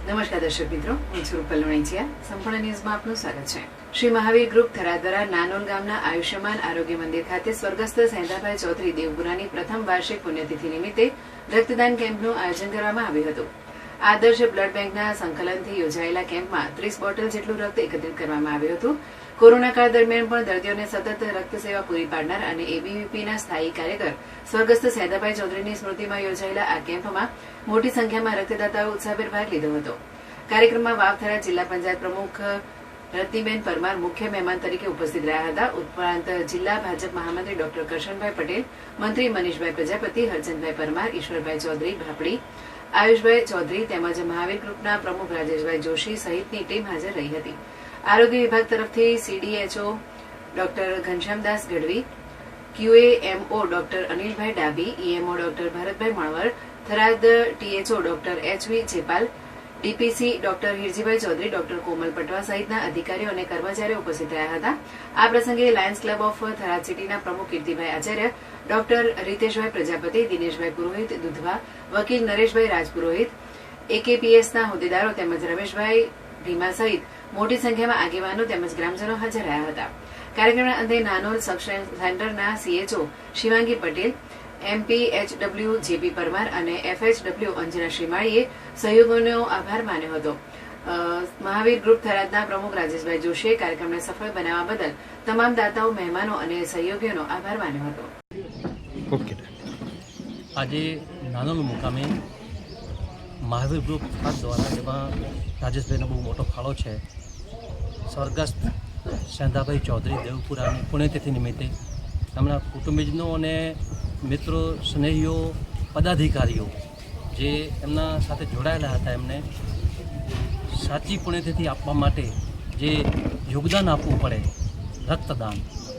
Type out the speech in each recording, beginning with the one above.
નમસ્કાર દર્શક મિત્રો, હું છું રૂપલ લોણીચિયા. સંપૂર્ણ ન્યૂઝમાં આપનું સ્વાગત છે. શ્રી મહાવીર ગ્રુપ થરાદ દ્વારા નાનોલ ગામના આયુષ્યમાન આરોગ્ય મંદિર ખાતે સ્વર્ગસ્થ સૈંધાભાઈ ચૌધરી દેવપુરાની પ્રથમ વાર્ષિક પુણ્યતિથિ નિમિત્તે રક્તદાન કેમ્પનું આયોજન કરવામાં આવ્યું હતું. આદર્શ બ્લડ બેંકના સંકલનથી યોજાયેલા કેમ્પમાં 30 બોટલ જેટલું રક્ત એકત્રિત કરવામાં આવ્યું હતું. કોરોના કાળ દરમિયાન પણ દર્દીઓને સતત રક્ત સેવા પૂરી પાડનાર અને એબીવીપીના સ્થાયી કાર્યકર સ્વર્ગસ્થ સૈંધાભાઈ ચૌધરીની સ્મૃતિમાં યોજાયેલા આ કેમ્પમાં મોટી સંખ્યામાં રક્તદાતાઓ ઉત્સાહભેર ભાગ લીધો હતો. કાર્યક્રમમાં વાવ થરાદ જિલ્લા પંચાયત પ્રમુખ રત્નીબેન પરમાર મુખ્ય મહેમાન તરીકે ઉપસ્થિત રહ્યા હતા. ઉપરાંત જિલ્લા ભાજપ મહામંત્રી ડોક્ટર કરશનભાઈ પટેલ, મંત્રી મનીષભાઈ પ્રજાપતિ, હરચંદભાઈ પરમાર, ઈશ્વરભાઈ ચૌધરી ભાપડી, આયુષભાઈ ચૌધરી તેમજ મહાવીર ગ્રુપના પ્રમુખ રાજેશભાઈ જોશી સહિતની ટીમ હાજર રહી હતી. આરોગ્ય વિભાગ તરફથી CDHO doctor Ghanshyamdas Gadhvi, QAMO doctor Anilbhai Dabhi, EMO doctor Bharatbhai Manvar, Tharad THO doctor HV Jepal, DPC doctor Hirjibhai Chaudhari, doctor Komal Patwa સહિતના અધિકારીઓ અને કર્મચારીઓ ઉપસ્થિત રહ્યા હતા. આ પ્રસંગે લાયન્સ ક્લબ ઓફ થરાદ સિટીના પ્રમુખ કીર્તિભાઈ આચાર્ય, ડોક્ટર રીતેશભાઈ પ્રજાપતિ, દિનેશભાઈ પુરોહિત દુધવા, વકીલ નરેશભાઈ રાજપુરોહિત, AKPSના હોદ્દેદારો તેમજ રમેશભાઈ ભીમા સહિત મોટી સંખ્યામાં આગેવાનો તેમજ ગ્રામજનો હાજર રહ્યા હતા. કાર્યક્રમના અંતે નાનોલ સબ સેન્ટરના CHO Shivangi Patel, MPHW JP Parmar અને FHW અંજના શ્રીમાળીએ સહયોગોનો આભાર માન્યો હતો. મહાવીર ગ્રુપ થરાદના પ્રમુખ રાજેશભાઈ જોશીએ કાર્યક્રમને સફળ બનાવવા બદલ તમામ દાતાઓ, મહેમાનો અને સહયોગીઓનો આભાર માન્યો હતો. આજે નાનોલ મુકામે મહાવીર ગ્રુપ થરાદ દ્વારા જેમાં રાજેશભાઈનો બહુ મોટો ફાળો છે. સ્વર્ગસ્થ સૈંધાભાઈ ચૌધરી દેવપુરાની પુણ્યતિથિ નિમિત્તે એમના કુટુંબીજનો અને મિત્રો, સ્નેહીઓ, પદાધિકારીઓ જે એમના સાથે જોડાયેલા હતા એમને સાચી પુણ્યતિથિ આપવા માટે જે યોગદાન આપવું પડે,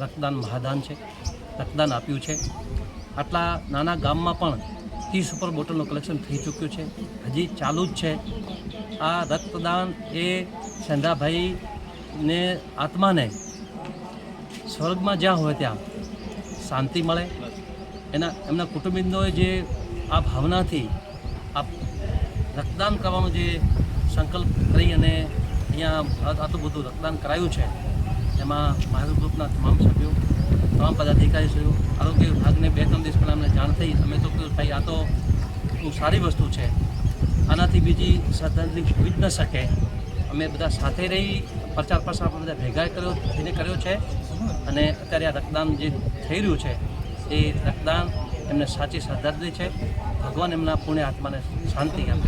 રક્તદાન મહાદાન છે, રક્તદાન આપ્યું છે. આટલા નાના ગામમાં પણ 30 ઉપર બોટલનું કલેક્શન થઈ ચૂક્યું છે, હજી ચાલુ જ છે. આ રક્તદાન એ સૈંધાભાઈને આત્માને સ્વર્ગમાં જ્યાં હોય ત્યાં શાંતિ મળે. એમના કુટુંબીજનોએ જે આ ભાવનાથી આ રક્તદાન કરવાનો જે સંકલ્પ કરી અને અહીંયા આટલું બધું રક્તદાન કરાયું છે, એમાં મહાવીર ગ્રુપના તમામ સભ્યો, તમામ પદાધિકારીશ્રીઓ, આરોગ્ય વિભાગને 2-3 દિવસ પહેલાં અમને જાણ થઈ. અમે તો કહ્યું ભાઈ આ તો બહુ સારી વસ્તુ છે, આનાથી બીજી શ્રદ્ધાંજલિ હોઈ જ ન શકે. અમે બધા સાથે રહી પ્રચાર પ્રસાર બધા ભેગા કર્યો છે અને અત્યારે આ રક્તદાન જે થઈ રહ્યું છે એ રક્તદાન એમને સાચી શ્રદ્ધાંજલિ છે. ભગવાન એમના પુણ્ય આત્માને શાંતિ આપે.